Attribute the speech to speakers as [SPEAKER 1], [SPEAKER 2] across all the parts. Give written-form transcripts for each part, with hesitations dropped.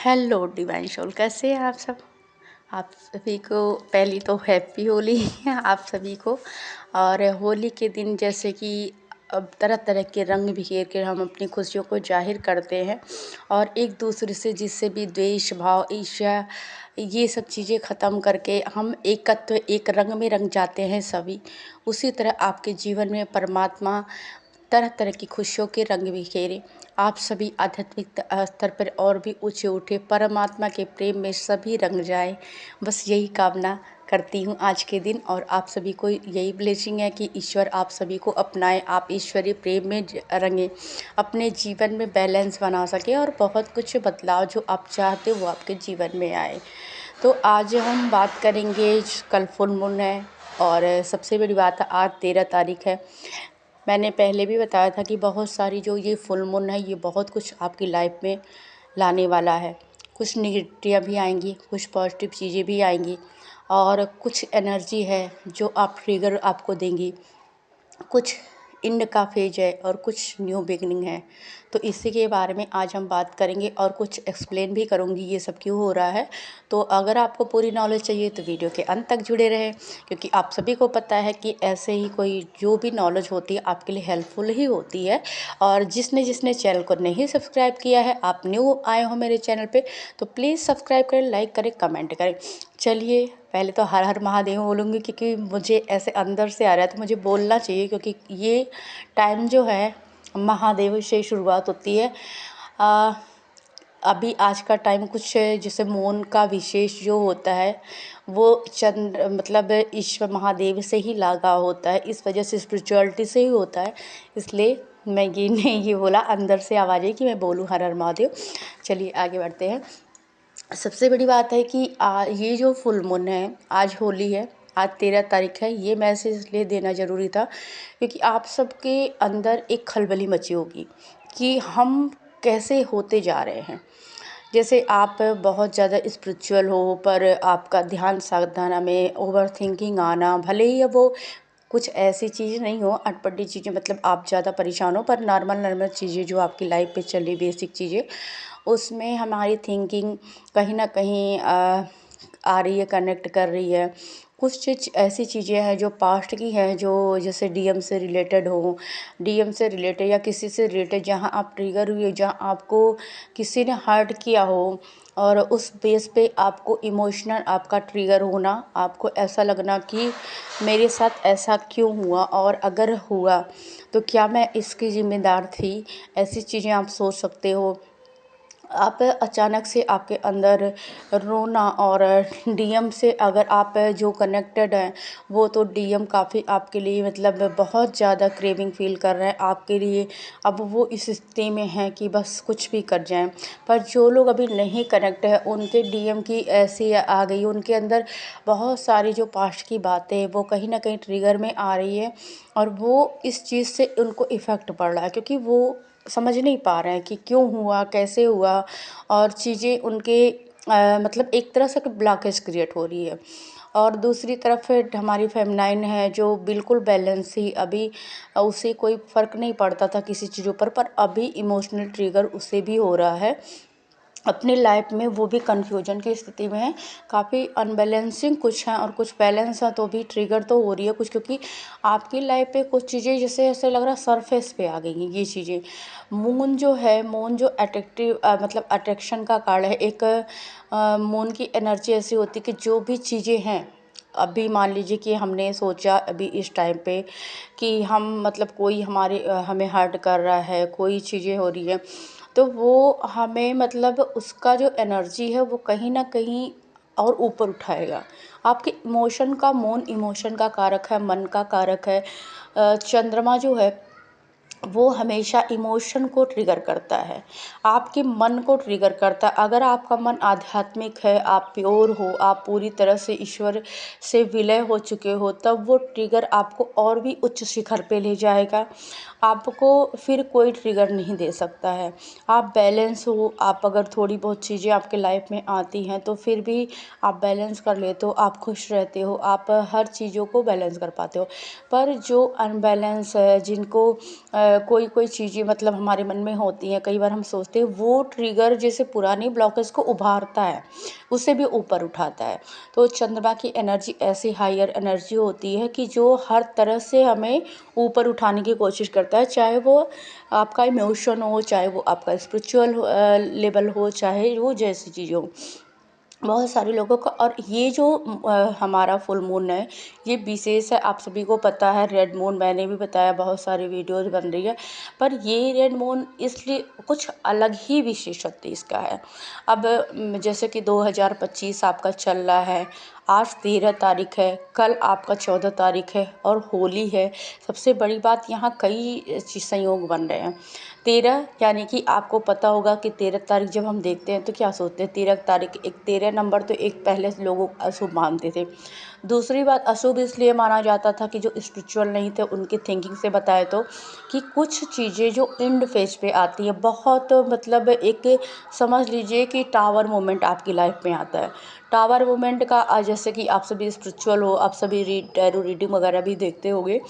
[SPEAKER 1] Hello divine soul, कैसे हैं आप सब। आप सभी को पहली तो हैप्पी होली आप सभी को। और होली के दिन जैसे कि अब तरह तरह के रंग बिखेर कर हम अपनी खुशियों को जाहिर करते हैं और एक दूसरे से जिससे भी द्वेष भाव ईर्ष्या ये सब चीज़ें ख़त्म करके हम एकत्व एक रंग में रंग जाते हैं सभी। उसी तरह आपके जीवन में परमात्मा तरह तरह की खुशियों के रंग बिखेरे, आप सभी आध्यात्मिक स्तर पर और भी ऊंचे उठे, परमात्मा के प्रेम में सभी रंग जाए। बस यही कामना करती हूँ आज के दिन। और आप सभी को यही ब्लेसिंग है कि ईश्वर आप सभी को अपनाए, आप ईश्वरीय प्रेम में रंगे, अपने जीवन में बैलेंस बना सके और बहुत कुछ बदलाव जो आप चाहते हो वो आपके जीवन में आए। तो आज हम बात करेंगे, कल फुल मून है और सबसे बड़ी बात है आज 13 तारीख है। मैंने पहले भी बताया था कि बहुत सारी जो ये फुल मून है ये बहुत कुछ आपकी लाइफ में लाने वाला है। कुछ निगेटिव भी आएंगी, कुछ पॉजिटिव चीज़ें भी आएंगी और कुछ एनर्जी है जो आप ट्रिगर आपको देंगी। कुछ एंड का फेज है और कुछ न्यू बिगनिंग है। तो इसी के बारे में आज हम बात करेंगे और कुछ एक्सप्लेन भी करूँगी ये सब क्यों हो रहा है। तो अगर आपको पूरी नॉलेज चाहिए तो वीडियो के अंत तक जुड़े रहें, क्योंकि आप सभी को पता है कि ऐसे ही कोई जो भी नॉलेज होती है आपके लिए हेल्पफुल ही होती है। और जिसने जिसने चैनल को नहीं सब्सक्राइब किया है, आप न्यू आए हो मेरे चैनल पे, तो प्लीज़ सब्सक्राइब करें, लाइक करें, कमेंट करें। चलिए पहले तो हर हर महादेव बोलूँगी, क्योंकि मुझे ऐसे अंदर से आ रहा है तो मुझे बोलना चाहिए, क्योंकि ये टाइम जो है महादेव से शुरुआत होती है। अभी आज का टाइम कुछ जैसे मौन का विशेष जो होता है वो चंद्र मतलब ईश्वर महादेव से ही लगा होता है, इस वजह से स्पिरिचुअलिटी से ही होता है। इसलिए मैं ये नहीं ये बोला अंदर से आवाज़ है कि मैं बोलूँ हर हर महादेव। चलिए आगे बढ़ते हैं। सबसे बड़ी बात है कि ये जो फुल मून है, आज होली है, आज 13 तारीख है। ये मैसेज इसलिए देना ज़रूरी था क्योंकि आप सबके अंदर एक खलबली मची होगी कि हम कैसे होते जा रहे हैं। जैसे आप बहुत ज़्यादा स्पिरिचुअल हो पर आपका ध्यान साधना में ओवर थिंकिंग आना, भले ही अब वो कुछ ऐसी चीज़ नहीं हो अटपटी चीज़ें, मतलब आप ज़्यादा परेशान हो, पर नॉर्मल नॉर्मल चीज़ें जो आपकी लाइफ पे चली बेसिक चीज़ें, उसमें हमारी थिंकिंग कहीं ना कहीं आ रही है, कनेक्ट कर रही है। कुछ चीज़ ऐसी चीज़ें हैं जो पास्ट की हैं, जो जैसे डीएम से रिलेटेड हो, डीएम से रिलेटेड या किसी से रिलेटेड जहाँ आप ट्रिगर हुए, जहाँ आपको किसी ने हर्ट किया हो और उस बेस पे आपको इमोशनल आपका ट्रिगर होना, आपको ऐसा लगना कि मेरे साथ ऐसा क्यों हुआ और अगर हुआ तो क्या मैं इसकी ज़िम्मेदार थी। ऐसी चीज़ें आप सोच सकते हो। आप अचानक से आपके अंदर रोना, और डीएम से अगर आप जो कनेक्टेड हैं वो तो डीएम काफ़ी आपके लिए मतलब बहुत ज़्यादा क्रेविंग फील कर रहे हैं आपके लिए। अब वो इस स्थिति में हैं कि बस कुछ भी कर जाएं। पर जो लोग अभी नहीं कनेक्ट है उनके डीएम की ऐसी आ गई, उनके अंदर बहुत सारी जो पास्ट की बातें वो कहीं ना कहीं ट्रिगर में आ रही है और वो इस चीज़ से उनको इफ़ेक्ट पड़ रहा है, क्योंकि वो समझ नहीं पा रहे हैं कि क्यों हुआ, कैसे हुआ, और चीज़ें उनके मतलब एक तरह से ब्लॉकेज क्रिएट हो रही है। और दूसरी तरफ हमारी फेमिनाइन है जो बिल्कुल बैलेंस ही, अभी उसे कोई फ़र्क नहीं पड़ता था किसी चीज़ों पर अभी इमोशनल ट्रिगर उससे भी हो रहा है अपनी लाइफ में। वो भी कन्फ्यूजन की स्थिति में है, काफ़ी अनबैलेंसिंग कुछ हैं और कुछ बैलेंस है, तो भी ट्रिगर तो हो रही है कुछ, क्योंकि आपकी लाइफ पे कुछ चीज़ें जैसे ऐसे लग रहा है सरफेस पे आ गई हैं ये चीज़ें। मून जो है, मून जो अट्रैक्टिव मतलब अट्रैक्शन का कार्ड है, एक मून की एनर्जी ऐसी होती है कि जो भी चीज़ें हैं, अभी मान लीजिए कि हमने सोचा अभी इस टाइम पे कि हम मतलब कोई हमारे हमें हर्ट कर रहा है, कोई चीज़ें हो रही है, तो वो हमें मतलब उसका जो एनर्जी है वो कहीं ना कहीं और ऊपर उठाएगा। आपके इमोशन का, मून इमोशन का कारक है, मन का कारक है। चंद्रमा जो है वो हमेशा इमोशन को ट्रिगर करता है, आपके मन को ट्रिगर करता है। अगर आपका मन आध्यात्मिक है, आप प्योर हो, आप पूरी तरह से ईश्वर से विलय हो चुके हो, तब वो ट्रिगर आपको और भी उच्च शिखर पे ले जाएगा। आपको फिर कोई ट्रिगर नहीं दे सकता है। आप बैलेंस हो, आप अगर थोड़ी बहुत चीज़ें आपके लाइफ में आती हैं तो फिर भी आप बैलेंस कर लेते हो, आप खुश रहते हो, आप हर चीज़ों को बैलेंस कर पाते हो। पर जो अनबैलेंस है, जिनको कोई कोई चीज़ें मतलब हमारे मन में होती हैं, कई बार हम सोचते हैं, वो ट्रिगर जैसे पुरानी ब्लॉकेज को उभारता है, उसे भी ऊपर उठाता है। तो चंद्रमा की एनर्जी ऐसी हायर एनर्जी होती है कि जो हर तरह से हमें ऊपर उठाने की कोशिश करता है, चाहे वो आपका इमोशन हो, चाहे वो आपका स्पिरिचुअल लेवल हो, चाहे वो जैसी चीज़ हो, बहुत सारे लोगों का। और ये जो हमारा फुल मून है, ये विशेष है, आप सभी को पता है। रेड मून मैंने भी बताया, बहुत सारी वीडियोस बन रही है, पर ये रेड मून इसलिए कुछ अलग ही विशेषत्व इसका है। अब जैसे कि 2025 आपका चल रहा है, आज 13 तारीख है, कल आपका 14 तारीख है और होली है। सबसे बड़ी बात, यहाँ कई संयोग बन रहे हैं। 13 यानी कि आपको पता होगा कि 13 तारीख जब हम देखते हैं तो क्या सोचते हैं, 13 तारीख, एक 13 नंबर तो एक पहले से लोग अशुभ मानते थे। दूसरी बात, अशुभ इसलिए माना जाता था कि जो स्पिरिचुअल नहीं थे उनकी थिंकिंग से बताए तो, कि कुछ चीज़ें जो एंड फेज पे आती है, बहुत मतलब एक समझ लीजिए कि टावर मोमेंट आपकी लाइफ में आता है। टावर मोमेंट का जैसे कि आप सभी स्पिरिचुअल हो, आप सभी टैरो रीडिंग वगैरह भी देखते होंगे,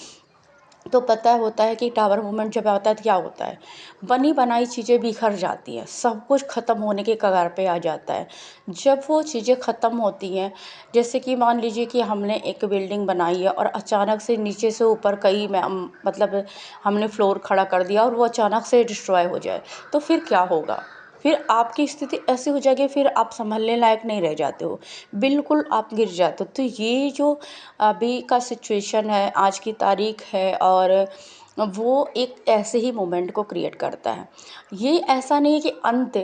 [SPEAKER 1] तो पता होता है कि टावर मूवमेंट जब आता है तो क्या होता है, बनी बनाई चीज़ें बिखर जाती हैं, सब कुछ ख़त्म होने के कगार पे आ जाता है। जब वो चीज़ें ख़त्म होती हैं, जैसे कि मान लीजिए कि हमने एक बिल्डिंग बनाई है और अचानक से नीचे से ऊपर कई मतलब हमने फ्लोर खड़ा कर दिया और वो अचानक से डिस्ट्रॉय हो जाए, तो फिर क्या होगा? फिर आपकी स्थिति ऐसी हो जाएगी, फिर आप संभलने लायक नहीं रह जाते हो, बिल्कुल आप गिर जाते हो। तो ये जो अभी का सिचुएशन है, आज की तारीख है, और वो एक ऐसे ही मोमेंट को क्रिएट करता है। ये ऐसा नहीं है कि अंत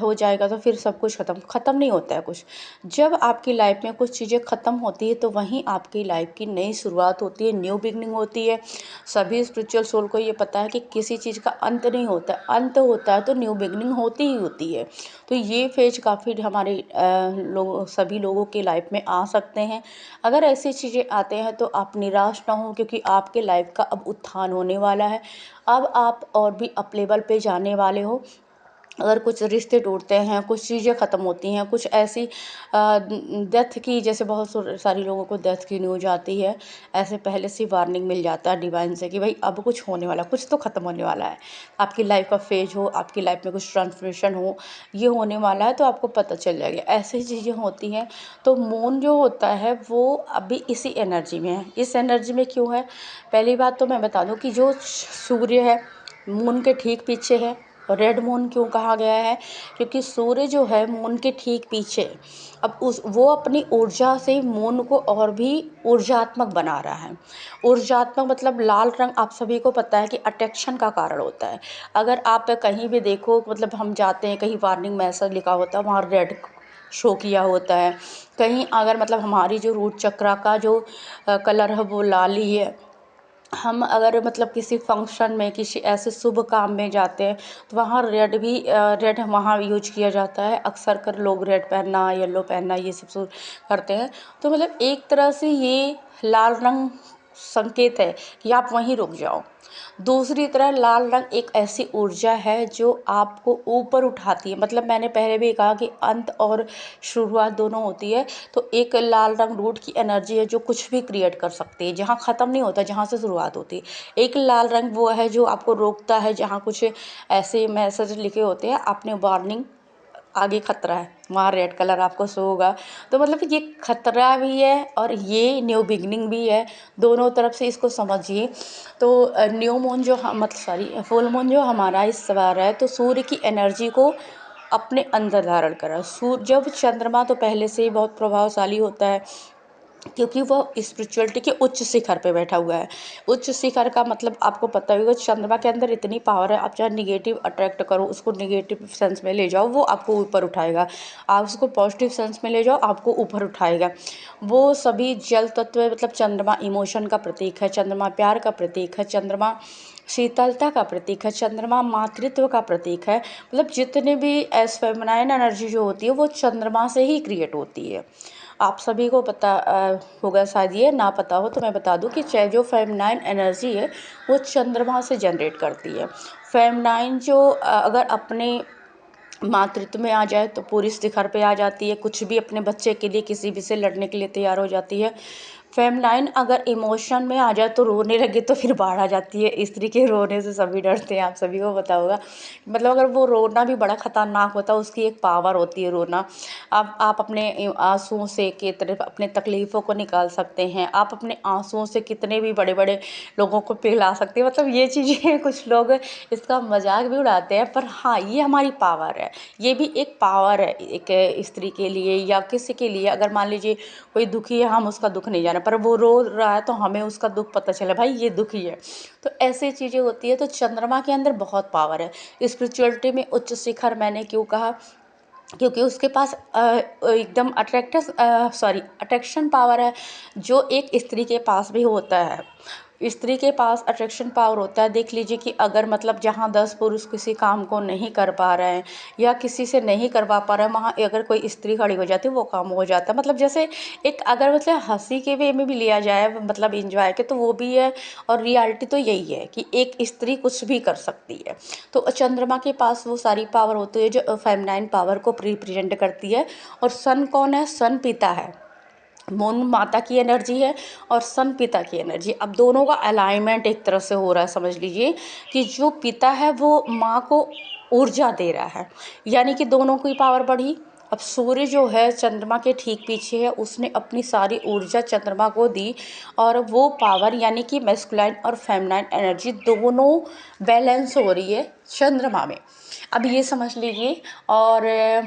[SPEAKER 1] हो जाएगा तो फिर सब कुछ ख़त्म नहीं होता है कुछ। जब आपकी लाइफ में कुछ चीज़ें ख़त्म होती है तो वहीं आपकी लाइफ की नई शुरुआत होती है, न्यू बिगनिंग होती है। सभी स्पिरिचुअल सोल को ये पता है कि किसी चीज़ का अंत नहीं होता, अंत होता है तो न्यू बिगनिंग होती ही होती है। तो ये फेज काफ़ी हमारे सभी लोगों की लाइफ में आ सकते हैं। अगर ऐसी चीज़ें आते हैं तो आप निराश ना हो, क्योंकि आपके लाइफ का अब उत्थान होने वाला है। अब आप और भी अप लेवल पे जाने वाले हो। अगर कुछ रिश्ते टूटते हैं, कुछ चीज़ें ख़त्म होती हैं, कुछ ऐसी डेथ की, जैसे बहुत सारी लोगों को डेथ की न्यूज आती है, ऐसे पहले से वार्निंग मिल जाता है डिवाइन से कि भाई अब कुछ होने वाला, कुछ तो ख़त्म होने वाला है। आपकी लाइफ का फेज हो, आपकी लाइफ में कुछ ट्रांसफॉर्मेशन हो, ये होने वाला है, तो आपको पता चल जाएगा। ऐसी चीज़ें होती हैं। तो मून जो होता है वो अभी इसी एनर्जी में है। इस एनर्जी में क्यों है? पहली बात तो मैं बता दूं कि जो सूर्य है मून के ठीक पीछे है। रेड मून क्यों कहा गया है? क्योंकि सूर्य जो है मून के ठीक पीछे, अब वो अपनी ऊर्जा से मून को और भी ऊर्जात्मक बना रहा है। ऊर्जात्मक मतलब लाल रंग आप सभी को पता है कि अट्रैक्शन का कारण होता है। अगर आप कहीं भी देखो, मतलब हम जाते हैं कहीं, वार्निंग मैसेज लिखा होता है, वहाँ रेड शो किया होता है। कहीं अगर मतलब हमारी जो रूट चक्रा का जो कलर है वो लाल ही है। हम अगर मतलब किसी फंक्शन में, किसी ऐसे शुभ काम में जाते हैं तो वहाँ रेड भी रेड वहाँ यूज किया जाता है। अक्सर कर लोग रेड पहनना, येलो पहनना, ये सब करते हैं। तो मतलब एक तरह से ये लाल रंग संकेत है कि आप वहीं रुक जाओ। दूसरी तरह लाल रंग एक ऐसी ऊर्जा है जो आपको ऊपर उठाती है। मतलब मैंने पहले भी कहा कि अंत और शुरुआत दोनों होती है। तो एक लाल रंग रूट की एनर्जी है जो कुछ भी क्रिएट कर सकती है, जहाँ ख़त्म नहीं होता, जहाँ से शुरुआत होती है। एक लाल रंग वो है जो आपको रोकता है, जहाँ कुछ ऐसे मैसेज लिखे होते हैं, आपने वार्निंग, आगे खतरा है, वहाँ रेड कलर आपको शो होगा। तो मतलब ये खतरा भी है और ये न्यू बिगनिंग भी है, दोनों तरफ से इसको समझिए। तो न्यू मून जो मतलब सॉरी फुल मून जो हमारा इस बार है, तो सूर्य की एनर्जी को अपने अंदर धारण करा। सूर्य जब चंद्रमा तो पहले से ही बहुत प्रभावशाली होता है, क्योंकि वह स्पिरिचुअलिटी के उच्च शिखर पे बैठा हुआ है। उच्च शिखर का मतलब आपको पता होगा, चंद्रमा के अंदर इतनी पावर है, आप चाहे निगेटिव अट्रैक्ट करो, उसको निगेटिव सेंस में ले जाओ, वो आपको ऊपर उठाएगा। आप उसको पॉजिटिव सेंस में ले जाओ, आपको ऊपर उठाएगा। वो सभी जल तत्व, मतलब चंद्रमा इमोशन का प्रतीक है, चंद्रमा प्यार का प्रतीक है, चंद्रमा शीतलता का प्रतीक है, चंद्रमा मातृत्व का प्रतीक है। मतलब जितने भी एस फेमिनाइन एनर्जी जो होती है वो चंद्रमा से ही क्रिएट होती है। आप सभी को पता होगा, शायद ये ना पता हो तो मैं बता दूं कि जो फेमिनाइन एनर्जी है वो चंद्रमा से जनरेट करती है। फेमिनाइन जो अगर अपने मातृत्व में आ जाए तो पूरी शिखर पे आ जाती है, कुछ भी अपने बच्चे के लिए किसी भी से लड़ने के लिए तैयार हो जाती है। फेमिनाइन अगर इमोशन में आ जाए तो रोने लगे तो फिर बाढ़ आ जाती है। स्त्री के रोने से सभी डरते हैं, आप सभी को पता होगा। मतलब अगर वो रोना भी बड़ा खतरनाक होता है, उसकी एक पावर होती है रोना। आप अपने आंसुओं से कितने अपने तकलीफ़ों को निकाल सकते हैं, आप अपने आंसुओं से कितने भी बड़े बड़े लोगों को पिघला सकते हैं। मतलब ये चीज़ें कुछ लोग इसका मजाक भी उड़ाते हैं, पर हाँ ये हमारी पावर है। ये भी एक पावर है एक स्त्री के लिए या किसी के लिए। अगर मान लीजिए कोई दुखी है, हम उसका दुख नहीं जाने, पर वो रो रहा है तो हमें उसका दुख पता चले, भाई ये दुखी है। तो ऐसी चीज़ें होती है। तो चंद्रमा के अंदर बहुत पावर है। स्पिरिचुअलिटी में उच्च शिखर मैंने क्यों कहा, क्योंकि उसके पास एकदम अट्रैक्शन पावर है, जो एक स्त्री के पास भी होता है। स्त्री के पास अट्रैक्शन पावर होता है। देख लीजिए कि अगर मतलब जहाँ 10 पुरुष किसी काम को नहीं कर पा रहे हैं या किसी से नहीं करवा पा रहे हैं, वहाँ अगर कोई स्त्री खड़ी हो जाती है वो काम हो जाता है। मतलब जैसे एक अगर मतलब हंसी के वे में भी लिया जाए, मतलब इंजॉय के, तो वो भी है। और रियलिटी तो यही है कि एक स्त्री कुछ भी कर सकती है। तो चंद्रमा के पास वो सारी पावर होती है जो फेमिनाइन पावर को रिप्रेजेंट करती है। और सन कौन है? सन पिता है। मून माता की एनर्जी है और सन पिता की एनर्जी। अब दोनों का अलाइनमेंट एक तरह से हो रहा है। समझ लीजिए कि जो पिता है वो माँ को ऊर्जा दे रहा है, यानी कि दोनों की पावर बढ़ी। अब सूर्य जो है चंद्रमा के ठीक पीछे है, उसने अपनी सारी ऊर्जा चंद्रमा को दी और वो पावर यानी कि मैस्कुलाइन और फेमिनाइन एनर्जी दोनों बैलेंस हो रही है चंद्रमा में। अब ये समझ लीजिए। और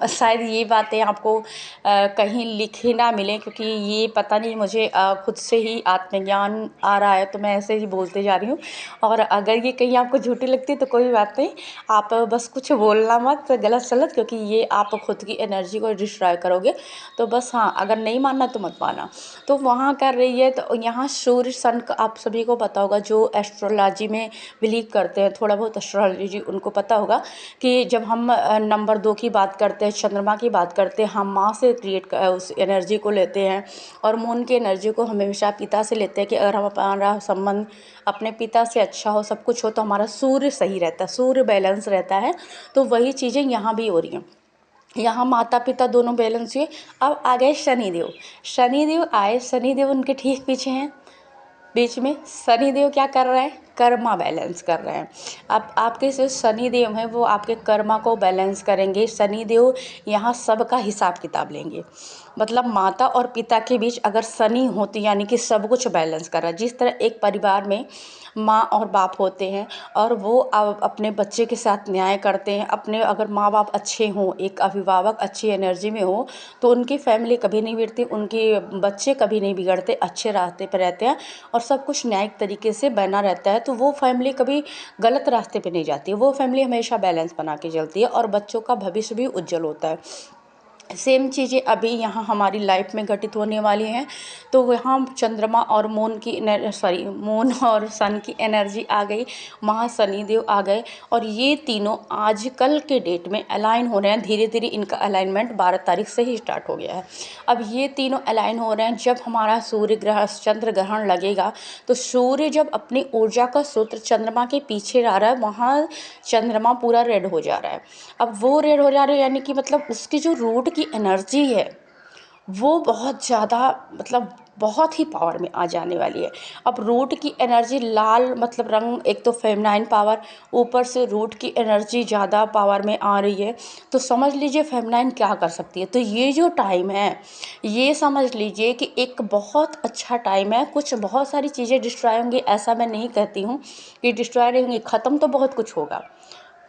[SPEAKER 1] शायद ये बातें आपको कहीं लिखे ना मिलें, क्योंकि ये पता नहीं मुझे खुद से ही आत्मज्ञान आ रहा है, तो मैं ऐसे ही बोलते जा रही हूँ। और अगर ये कहीं आपको झूठी लगती है तो कोई बात नहीं, आप बस कुछ बोलना मत गलत सलत, क्योंकि ये आप खुद की एनर्जी को डिस्ट्रॉय करोगे। तो बस हाँ, अगर नहीं मानना तो मत माना। तो वहाँ कर रही है। तो यहाँ सूर्य सन का आप सभी को पता होगा, जो एस्ट्रोलॉजी में बिलीव करते हैं, थोड़ा बहुत एस्ट्रोलॉजी उनको पता होगा कि जब हम नंबर 2 की बात करते हैं, चंद्रमा की बात करते हैं, हम माँ से क्रिएट उस एनर्जी को लेते हैं। और मून की एनर्जी को हमेशा पिता से लेते हैं कि अगर हम हमारा संबंध अपने पिता से अच्छा हो, सब कुछ हो, तो हमारा सूर्य सही रहता है, सूर्य बैलेंस रहता है। तो वही चीज़ें यहाँ भी हो रही हैं। यहाँ माता पिता दोनों बैलेंस हुए। अब आ गए शनिदेव। शनिदेव आए, शनिदेव उनके ठीक पीछे हैं, बीच में शनिदेव क्या कर रहे हैं? कर्मा बैलेंस कर रहे हैं। अब आपके जो शनिदेव हैं वो आपके कर्मा को बैलेंस करेंगे। शनिदेव यहाँ सबका हिसाब किताब लेंगे। मतलब माता और पिता के बीच अगर शनि होती, यानी कि सब कुछ बैलेंस कर रहा है। जिस तरह एक परिवार में माँ और बाप होते हैं और वो अपने बच्चे के साथ न्याय करते हैं, अपने अगर माँ बाप अच्छे हों, एक अभिभावक अच्छी एनर्जी में हो, तो उनकी फैमिली कभी नहीं बिगड़ती, उनके बच्चे कभी नहीं बिगड़ते, अच्छे रास्ते पर रहते हैं और सब कुछ न्यायिक तरीके से बना रहता है। तो वो फैमिली कभी गलत रास्ते पे नहीं जाती है, वो फैमिली हमेशा बैलेंस बना के चलती है और बच्चों का भविष्य भी उज्जवल होता है। सेम चीज़ें अभी यहाँ हमारी लाइफ में घटित होने वाली हैं। तो वहाँ चंद्रमा और मून और सन की एनर्जी आ गई, वहाँ शनिदेव आ गए और ये तीनों आजकल के डेट में अलाइन हो रहे हैं। धीरे धीरे इनका अलाइनमेंट 12 तारीख से ही स्टार्ट हो गया है। अब ये तीनों अलाइन हो रहे हैं। जब हमारा सूर्य ग्रहण चंद्र ग्रहण लगेगा तो सूर्य जब अपनी ऊर्जा का सूत्र चंद्रमा के पीछे आ रहा है, वहाँ चंद्रमा पूरा रेड हो जा रहा है। अब वो रेड हो जा रहा है यानी कि मतलब उसकी जो रूट की एनर्जी है वो बहुत ज़्यादा, मतलब बहुत ही पावर में आ जाने वाली है। अब रूट की एनर्जी लाल, मतलब रंग, एक तो फेमिनाइन पावर, ऊपर से रूट की एनर्जी ज़्यादा पावर में आ रही है। तो समझ लीजिए फेमिनाइन क्या कर सकती है। तो ये जो टाइम है, ये समझ लीजिए कि एक बहुत अच्छा टाइम है। कुछ बहुत सारी चीज़ें डिस्ट्रॉय होंगी, ऐसा मैं नहीं कहती हूँ कि डिस्ट्रॉय रहेंगी, ख़त्म तो बहुत कुछ होगा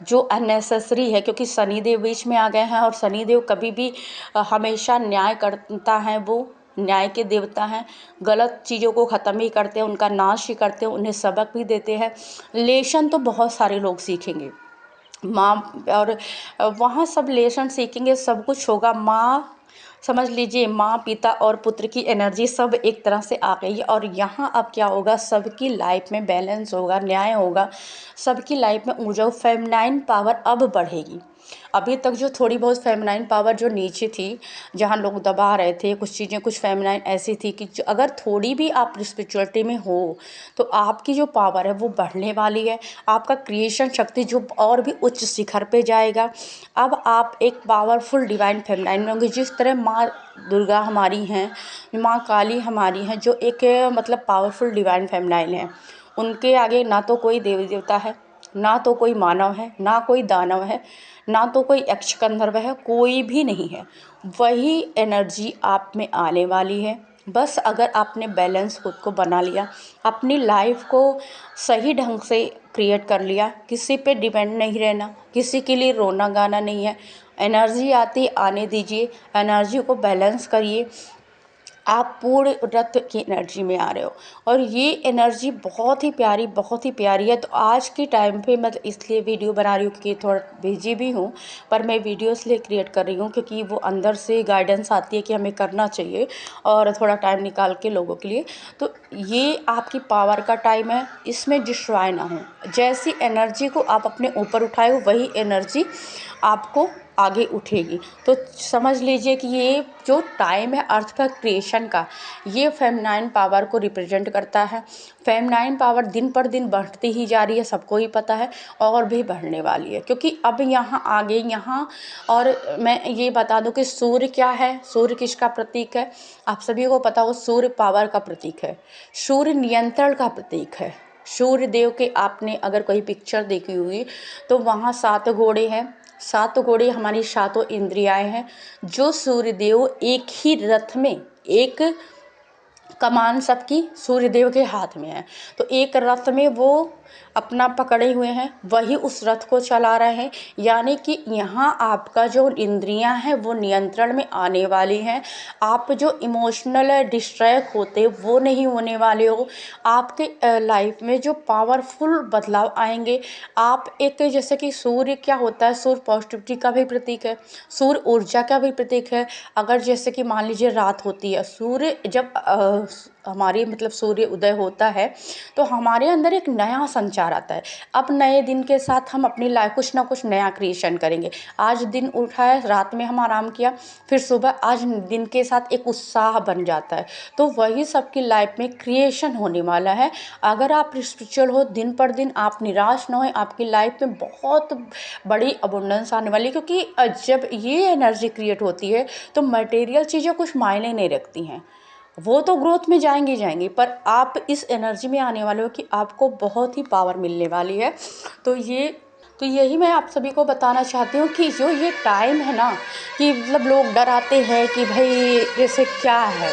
[SPEAKER 1] जो अननेसेसरी है, क्योंकि शनिदेव बीच में आ गए हैं और शनिदेव कभी भी हमेशा न्याय करता है, वो न्याय के देवता हैं। गलत चीज़ों को ख़त्म ही करते हैं, उनका नाश ही करते हैं, उन्हें सबक भी देते हैं। लेसन तो बहुत सारे लोग सीखेंगे माँ, और वहाँ सब लेसन सीखेंगे, सब कुछ होगा। माँ, समझ लीजिए माँ, पिता और पुत्र की एनर्जी सब एक तरह से आ गई है। और यहाँ अब क्या होगा, सबकी लाइफ में बैलेंस होगा, न्याय होगा, सबकी लाइफ में ऊर्जा, फेमिनाइन पावर अब बढ़ेगी। अभी तक जो थोड़ी बहुत फेमिनाइन पावर जो नीचे थी, जहाँ लोग दबा रहे थे, कुछ चीज़ें कुछ फेमिनाइन ऐसी थी कि अगर थोड़ी भी आप स्पिरिचुअलिटी में हो तो आपकी जो पावर है वो बढ़ने वाली है। आपका क्रिएशन शक्ति जो और भी उच्च शिखर पे जाएगा। अब आप एक पावरफुल डिवाइन फेमिनाइन में होंगे। जिस तरह माँ दुर्गा हमारी हैं, माँ काली हमारी हैं, जो एक मतलब पावरफुल डिवाइन फेमिनाइन है। उनके आगे ना तो कोई देवी देवता है, ना तो कोई मानव है, ना कोई दानव है, ना तो कोई यक्ष गंधर्व है, कोई भी नहीं है। वही एनर्जी आप में आने वाली है। बस अगर आपने बैलेंस खुद को बना लिया, अपनी लाइफ को सही ढंग से क्रिएट कर लिया, किसी पे डिपेंड नहीं रहना, किसी के लिए रोना गाना नहीं है। एनर्जी आती आने दीजिए, एनर्जी को बैलेंस करिए। आप पूर्ण रत्न की एनर्जी में आ रहे हो और ये एनर्जी बहुत ही प्यारी है। तो आज के टाइम पे मैं इसलिए वीडियो बना रही हूँ क्योंकि थोड़ा बिजी भी हूँ, पर मैं वीडियो इसलिए क्रिएट कर रही हूँ क्योंकि वो अंदर से गाइडेंस आती है कि हमें करना चाहिए और थोड़ा टाइम निकाल के लोगों के लिए। तो ये आपकी पावर का टाइम है, इसमें डिस्ट्रॉय ना हो। जैसी एनर्जी को आप अपने ऊपर उठाए हो वही एनर्जी आपको आगे उठेगी। तो समझ लीजिए कि ये जो टाइम है अर्थ का क्रिएशन का, ये फेमिनाइन पावर को रिप्रेजेंट करता है। फेमिनाइन पावर दिन पर दिन बढ़ती ही जा रही है, सबको ही पता है, और भी बढ़ने वाली है क्योंकि अब यहाँ आगे यहाँ। और मैं ये बता दूं कि सूर्य क्या है, सूर्य किसका प्रतीक है, आप सभी को पता हो। सूर्य पावर का प्रतीक है, सूर्य नियंत्रण का प्रतीक है। सूर्य देव के आपने अगर कोई पिक्चर देखी हुई तो वहाँ 7 घोड़े हैं। 7 घोड़े हमारी 7 इंद्रियाएं हैं, जो सूर्यदेव एक ही रथ में, एक कमान सबकी सूर्यदेव के हाथ में है। तो एक रथ में वो अपना पकड़े हुए हैं, वही उस रथ को चला रहे हैं। यानी कि यहाँ आपका जो इंद्रियां हैं वो नियंत्रण में आने वाली हैं। आप जो इमोशनल डिस्ट्रैक्ट होते वो नहीं होने वाले हो। आपके लाइफ में जो पावरफुल बदलाव आएंगे। आप एक, जैसे कि सूर्य क्या होता है, सूर्य पॉजिटिविटी का भी प्रतीक है, सूर्य ऊर्जा का भी प्रतीक है। अगर जैसे कि मान लीजिए रात होती है, सूर्य जब हमारी मतलब सूर्य उदय होता है तो हमारे अंदर एक नया संचार आता है। अब नए दिन के साथ हम अपनी लाइफ कुछ ना कुछ नया क्रिएशन करेंगे। आज दिन उठा है, रात में हम आराम किया, फिर सुबह आज दिन के साथ एक उत्साह बन जाता है। तो वही सबकी लाइफ में क्रिएशन होने वाला है। अगर आप स्पिरिचुअल हो, दिन पर दिन आप निराश ना हो, आपकी लाइफ में बहुत बड़ी अबुंडेंस आने वाली है। क्योंकि जब ये एनर्जी क्रिएट होती है तो मटेरियल चीज़ें कुछ मायने नहीं रखती हैं, वो तो ग्रोथ में जाएंगी जाएंगी, पर आप इस एनर्जी में आने वाले हो कि आपको बहुत ही पावर मिलने वाली है। तो यही मैं आप सभी को बताना चाहती हूँ कि जो ये टाइम है ना, कि मतलब लोग डराते हैं कि भाई जैसे क्या है,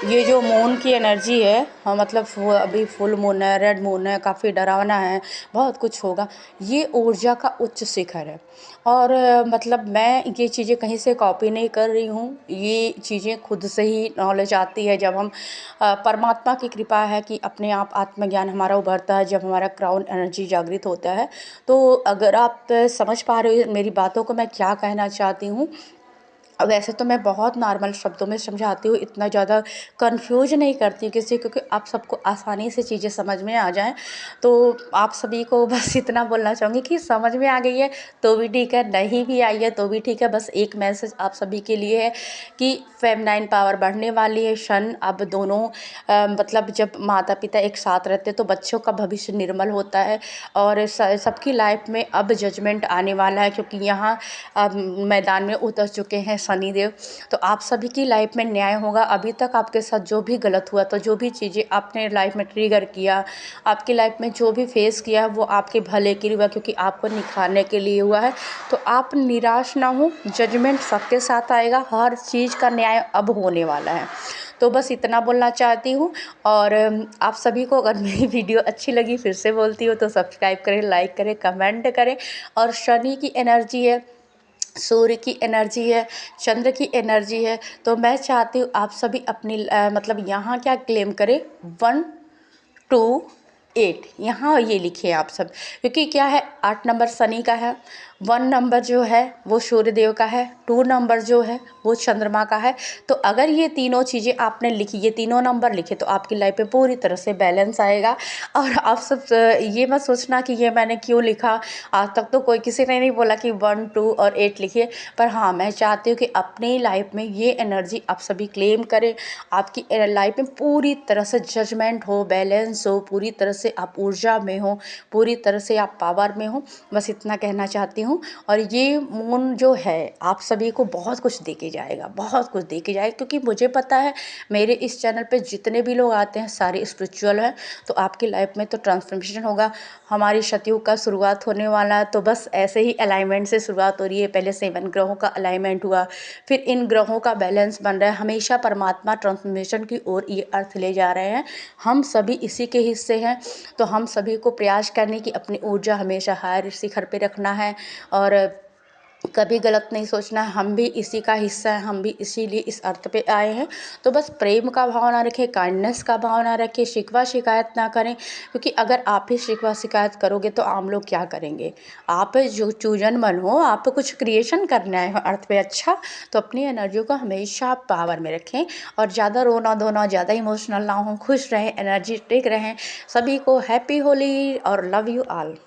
[SPEAKER 1] ये जो मून की एनर्जी है, हाँ मतलब वो अभी फुल मून है, रेड मून है, काफ़ी डरावना है, बहुत कुछ होगा। ये ऊर्जा का उच्च शिखर है। और मतलब मैं ये चीज़ें कहीं से कॉपी नहीं कर रही हूँ, ये चीज़ें खुद से ही नॉलेज आती है जब हम परमात्मा की कृपा है कि अपने आप आत्मज्ञान हमारा उभरता है, जब हमारा क्राउन एनर्जी जागृत होता है। तो अगर आप समझ पा रहे हो मेरी बातों को मैं क्या कहना चाहती हूँ। वैसे तो मैं बहुत नॉर्मल शब्दों में समझाती हूँ, इतना ज़्यादा कंफ्यूज नहीं करती किसी, क्योंकि आप सबको आसानी से चीज़ें समझ में आ जाएं। तो आप सभी को बस इतना बोलना चाहूँगी कि समझ में आ गई है तो भी ठीक है, नहीं भी आई है तो भी ठीक है। बस एक मैसेज आप सभी के लिए है कि फेमिनाइन पावर बढ़ने वाली है। शन अब दोनों मतलब जब माता पिता एक साथ रहते तो बच्चों का भविष्य निर्मल होता है। और सबकी लाइफ में अब जजमेंट आने वाला है, क्योंकि यहाँ मैदान में उतर चुके हैं शनिदेव। तो आप सभी की लाइफ में न्याय होगा। अभी तक आपके साथ जो भी गलत हुआ, तो जो भी चीज़ें आपने लाइफ में ट्रिगर किया, आपकी लाइफ में जो भी फेस किया है वो आपके भले के लिए हुआ, क्योंकि आपको निखारने के लिए हुआ है। तो आप निराश ना हो, जजमेंट सबके साथ आएगा, हर चीज़ का न्याय अब होने वाला है। तो बस इतना बोलना चाहती हूँ। और आप सभी को अगर मेरी वीडियो अच्छी लगी, फिर से बोलती हूँ, तो सब्सक्राइब करें, लाइक करें, कमेंट करें। और शनि की एनर्जी है, सूर्य की एनर्जी है, चंद्र की एनर्जी है। तो मैं चाहती हूँ आप सभी अपनी मतलब यहाँ क्या क्लेम करें, 1 2 8 यहाँ ये लिखिए आप सब, क्योंकि क्या है 8 नंबर शनि का है 1 नंबर जो है वो सूर्य देव का है, 2 नंबर जो है वो चंद्रमा का है। तो अगर ये तीनों चीज़ें आपने लिखी, ये तीनों नंबर लिखे, तो आपकी लाइफ में पूरी तरह से बैलेंस आएगा। और आप सब ये मत सोचना कि ये मैंने क्यों लिखा, आज तक तो कोई किसी ने नहीं बोला कि 1, 2 और 8 लिखिए। पर हाँ, मैं चाहती हूँ कि अपनी लाइफ में ये एनर्जी आप सभी क्लेम करें। आपकी लाइफ में पूरी तरह से जजमेंट हो, बैलेंस हो, पूरी तरह से आप ऊर्जा में हो, पूरी तरह से आप पावर में हो। बस इतना कहना चाहती हूँ। और ये मून जो है आप सभी को बहुत कुछ दे के जाएगा, बहुत कुछ दे के जाएगा, क्योंकि मुझे पता है मेरे इस चैनल पे जितने भी लोग आते हैं सारे स्पिरिचुअल हैं। तो आपकी लाइफ में तो ट्रांसफॉर्मेशन होगा। हमारी सतयुग का शुरुआत होने वाला है, तो बस ऐसे ही अलाइनमेंट से शुरुआत हो रही है। पहले 7 ग्रहों का अलाइनमेंट हुआ, फिर इन ग्रहों का बैलेंस बन रहा है। हमेशा परमात्मा ट्रांसफॉर्मेशन की ओर ये अर्थ ले जा रहे हैं। हम सभी इसी के हिस्से हैं। तो हम सभी को प्रयास करने की अपनी ऊर्जा हमेशा हायर शिखर पे रखना है और कभी गलत नहीं सोचना है। हम भी इसी का हिस्सा है, हम भी इसीलिए इस अर्थ पे आए हैं। तो बस प्रेम का भाव ना रखें, काइंडनेस का भाव ना रखें, शिकवा शिकायत ना करें, क्योंकि अगर आप ही शिकवा शिकायत करोगे तो आम लोग क्या करेंगे। आप जो चूजन बन हो, आपको कुछ क्रिएशन करना है अर्थ पे अच्छा, तो अपनी एनर्जी को हमेशा पावर में रखें और ज़्यादा रोना धोना, ज़्यादा इमोशनल ना हो, खुश रहें, एनर्जेटिक रहें। सभी को हैप्पी होली और लव यू ऑल।